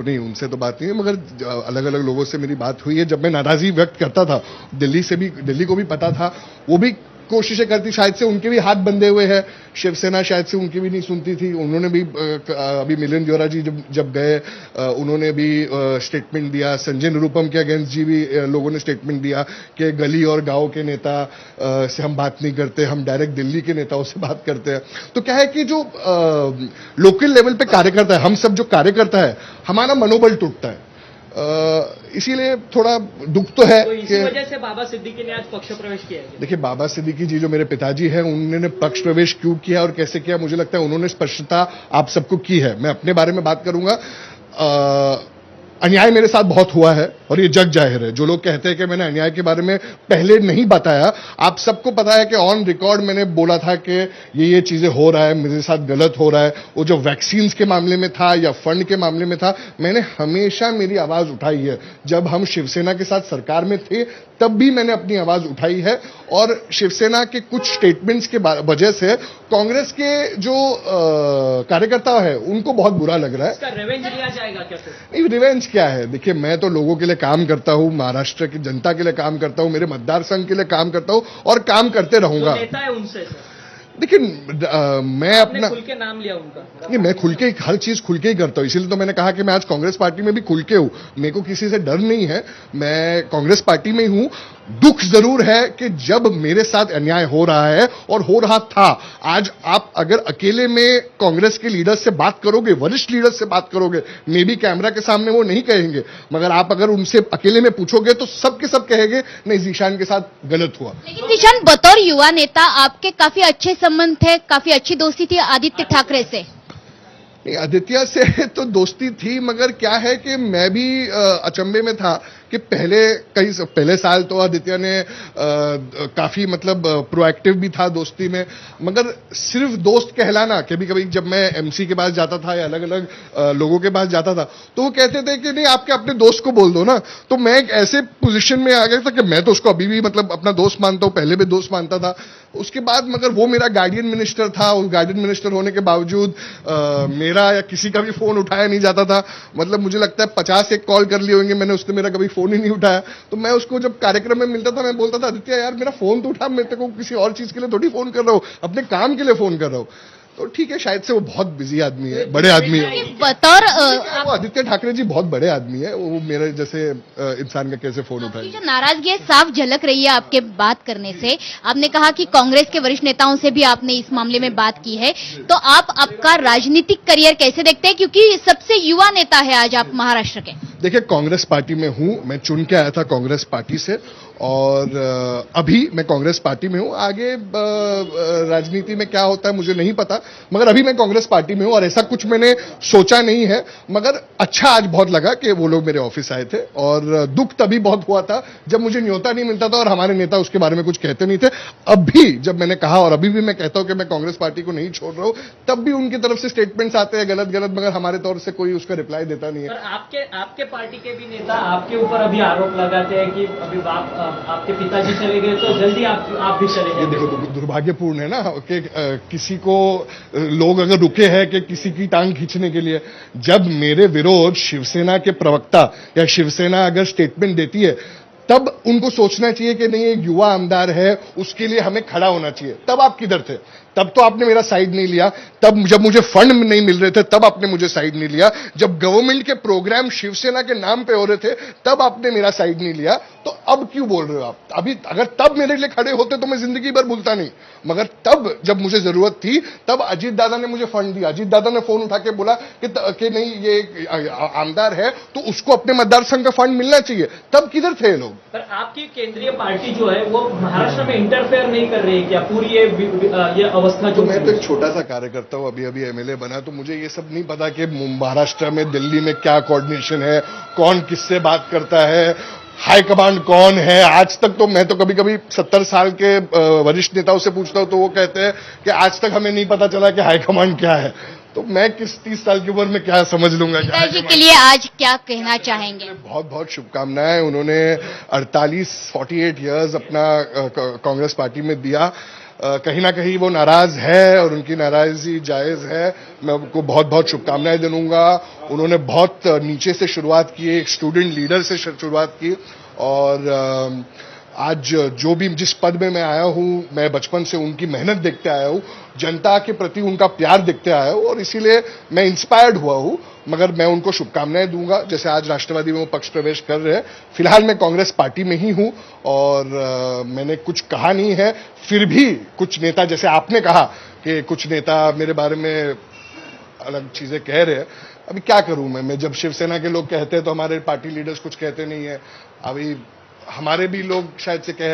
नहीं, उनसे तो बात नहीं है, मगर अलग अलग लोगों से मेरी बात हुई है। जब मैं नाराजगी व्यक्त करता था, दिल्ली को भी पता था, वो भी कोशिशें करती, शायद से उनके भी हाथ बंधे हुए हैं, शिवसेना शायद से उनकी भी नहीं सुनती थी। उन्होंने भी अभी मिलिंद देवरा जी जब गए, उन्होंने भी स्टेटमेंट दिया। संजय निरुपम के अगेंस्ट जी भी लोगों ने स्टेटमेंट दिया कि गली और गांव के नेता से हम बात नहीं करते, हम डायरेक्ट दिल्ली के नेताओं से बात करते हैं। तो क्या है कि जो लोकल लेवल पे कार्यकर्ता है, हम सब जो कार्यकर्ता है, हमारा मनोबल टूटता है। इसीलिए थोड़ा दुख तो है। तो इसी वजह से बाबा सिद्दीकी ने आज पक्ष प्रवेश किया है। देखिए, बाबा सिद्दीकी जी जो मेरे पिताजी हैं, उन्होंने पक्ष प्रवेश क्यों किया और कैसे किया, मुझे लगता है उन्होंने स्पष्टता आप सबको की है। मैं अपने बारे में बात करूंगा। अन्याय मेरे साथ बहुत हुआ है और ये जग जाहिर है। जो लोग कहते हैं कि मैंने अन्याय के बारे में पहले नहीं बताया, आप सबको पता है कि ऑन रिकॉर्ड मैंने बोला था कि ये चीजें हो रहा है, मेरे साथ गलत हो रहा है। वो जो वैक्सीन के मामले में था या फंड के मामले में था, मैंने हमेशा मेरी आवाज उठाई है। जब हम शिवसेना के साथ सरकार में थे, तब भी मैंने अपनी आवाज उठाई है। और शिवसेना के कुछ स्टेटमेंट्स के वजह से कांग्रेस के जो कार्यकर्ता है, उनको बहुत बुरा लग रहा है। इसका रिवेंज लिया जाएगा क्या? नहीं, रिवेंज क्या है? देखिए, मैं तो लोगों के लिए काम करता हूं, महाराष्ट्र की जनता के लिए काम करता हूं, मेरे मतदार संघ के लिए काम करता हूं और काम करते रहूंगा। नेता है उनसे देखिए, मैं अपना खुल के नाम लिया उनका। नहीं, मैं खुल के हर चीज खुल के ही करता हूं। इसीलिए तो मैंने कहा कि मैं आज कांग्रेस पार्टी में भी खुल के हूं। मेरे को किसी से डर नहीं है, मैं कांग्रेस पार्टी में ही हूं। दुख जरूर है कि जब मेरे साथ अन्याय हो रहा है और हो रहा था, आज आप अगर अकेले में कांग्रेस के लीडर से बात करोगे, वरिष्ठ लीडर से बात करोगे, मे बी कैमरा के सामने वो नहीं कहेंगे, मगर आप अगर उनसे अकेले में पूछोगे तो सब के सब कहेंगे नहीं, जीशान के साथ गलत हुआ। लेकिन जीशान, बतौर युवा नेता आपके काफी अच्छे संबंध थे, काफी अच्छी दोस्ती थी आदित्य ठाकरे से। आदित्य से तो दोस्ती थी, मगर क्या है कि मैं भी अचंभे में था कि पहले साल तो आदित्य ने काफी मतलब प्रोएक्टिव भी था दोस्ती में। मगर सिर्फ दोस्त कहलाना, कभी कभी जब मैं एमसी के पास जाता था या अलग अलग लोगों के पास जाता था, तो वो कहते थे कि नहीं, आपके अपने दोस्त को बोल दो ना। तो मैं एक ऐसे पोजीशन में आ गया था कि मैं तो उसको अभी भी मतलब अपना दोस्त मानता हूं, पहले भी दोस्त मानता था। उसके बाद मगर वो मेरा गार्डियन मिनिस्टर था, उस गार्डियन मिनिस्टर होने के बावजूद मेरा या किसी का भी फोन उठाया नहीं जाता था। मतलब मुझे लगता है 50 एक कॉल कर लिए होंगे मैंने, उसने मेरा कभी फोन ही नहीं उठाया। तो मैं उसको जब कार्यक्रम में मिलता था, मैं बोलता था, आदित्य यार मेरा फोन तो उठा, मैं तेरे को किसी और चीज के लिए थोड़ी फोन कर रहा हूं, अपने काम के लिए फोन कर रहा हूं। तो ठीक है, शायद से वो बहुत बिजी आदमी है, बड़े आदमी है। बतौर वो आदित्य ठाकरे जी बहुत बड़े आदमी है, वो मेरे जैसे इंसान का कैसे फोन उठाएंगे। जो नाराजगी है साफ झलक रही है आपके बात करने से। आपने कहा कि कांग्रेस के वरिष्ठ नेताओं से भी आपने इस मामले में बात की है, तो आप आपका राजनीतिक करियर कैसे देखते हैं, क्योंकि सबसे युवा नेता है आज आप महाराष्ट्र के। देखिए, कांग्रेस पार्टी में हूं, मैं चुन के आया था कांग्रेस पार्टी से, और अभी मैं कांग्रेस पार्टी में हूं। आगे राजनीति में क्या होता है मुझे नहीं पता, मगर अभी मैं कांग्रेस पार्टी में हूं और ऐसा कुछ मैंने सोचा नहीं है। मगर अच्छा आज बहुत लगा कि वो लोग मेरे ऑफिस आए थे, और दुख तभी बहुत हुआ था जब मुझे न्योता नहीं मिलता था और हमारे नेता उसके बारे में कुछ कहते नहीं थे। अब भी जब मैंने कहा, और अभी भी मैं कहता हूं कि मैं कांग्रेस पार्टी को नहीं छोड़ रहा हूं, तब भी उनकी तरफ से स्टेटमेंट्स आते हैं गलत गलत, मगर हमारे तौर से कोई उसका रिप्लाई देता नहीं है। आपके पार्टी के भी नेता आपके ऊपर अभी आरोप लगाते हैं कि अभी आपके पिताजी चले गए तो जल्दी आप भी चले गए। देखो, दुर्भाग्यपूर्ण है ना कि किसी को लोग अगर रुके हैं कि किसी की टांग खींचने के लिए। जब मेरे विरोध शिवसेना के प्रवक्ता या शिवसेना अगर स्टेटमेंट देती है, तब उनको सोचना चाहिए कि नहीं, एक युवा आमदार है, उसके लिए हमें खड़ा होना चाहिए। तब आप किधर थे? तब तो आपने मेरा साइड नहीं लिया। तब जब मुझे फंड नहीं मिल रहे थे, तब आपने मुझे साइड नहीं लिया। जब गवर्नमेंट के प्रोग्राम शिवसेना के नाम पे हो रहे थे, तब आपने मेरा साइड नहीं लिया। तो अब क्यों बोल रहे हो आप? अभी अगर तब मेरे लिए खड़े होते तो मैं जिंदगी भर भूलता नहीं, मगर तब जब मुझे जरूरत थी, तब अजीत दादा ने मुझे फंड दिया। अजीत दादा ने फोन उठा के बोला कि नहीं, ये आमदार है तो उसको अपने मतदार संघ का फंड मिलना चाहिए। तब किधर थे लोग? पर आपकी केंद्रीय पार्टी जो है वो महाराष्ट्र में इंटरफेयर नहीं कर रही है क्या? पूरी ये अवस्था जो, मैं तो एक छोटा सा कार्यकर्ता हूं, अभी अभी एमएलए बना, तो मुझे ये सब नहीं पता कि महाराष्ट्र में, दिल्ली में क्या कोऑर्डिनेशन है, कौन किससे बात करता है, हाई कमांड कौन है। आज तक तो मैं तो कभी कभी 70 साल के वरिष्ठ नेताओं से पूछता हूं तो वो कहते हैं कि आज तक हमें नहीं पता चला कि हाई कमांड क्या है। तो मैं किस 30 साल की उम्र में क्या समझ लूंगा। पिताजी के लिए आज क्या कहना चाहेंगे? बहुत बहुत शुभकामनाएं। उन्होंने 48 इयर्स अपना कांग्रेस पार्टी में दिया। कहीं ना कहीं वो नाराज है और उनकी नाराजगी जायज है। मैं उनको बहुत बहुत शुभकामनाएं दूंगा। उन्होंने बहुत नीचे से शुरुआत की, एक स्टूडेंट लीडर से शुरुआत की और आज जो भी जिस पद में मैं आया हूं, मैं बचपन से उनकी मेहनत देखते आया हूं, जनता के प्रति उनका प्यार देखते आया हूं और इसीलिए मैं इंस्पायर्ड हुआ हूं। मगर मैं उनको शुभकामनाएं दूंगा। जैसे आज राष्ट्रवादी में वो पक्ष प्रवेश कर रहे हैं, फिलहाल मैं कांग्रेस पार्टी में ही हूं और मैंने कुछ कहा नहीं है। फिर भी कुछ नेता, जैसे आपने कहा कि कुछ नेता मेरे बारे में अलग चीजें कह रहे हैं, अभी क्या करूं मैं जब शिवसेना के लोग कहते हैं तो हमारे पार्टी लीडर्स कुछ कहते नहीं है। अभी हमारे भी लोग शायद से कह रहे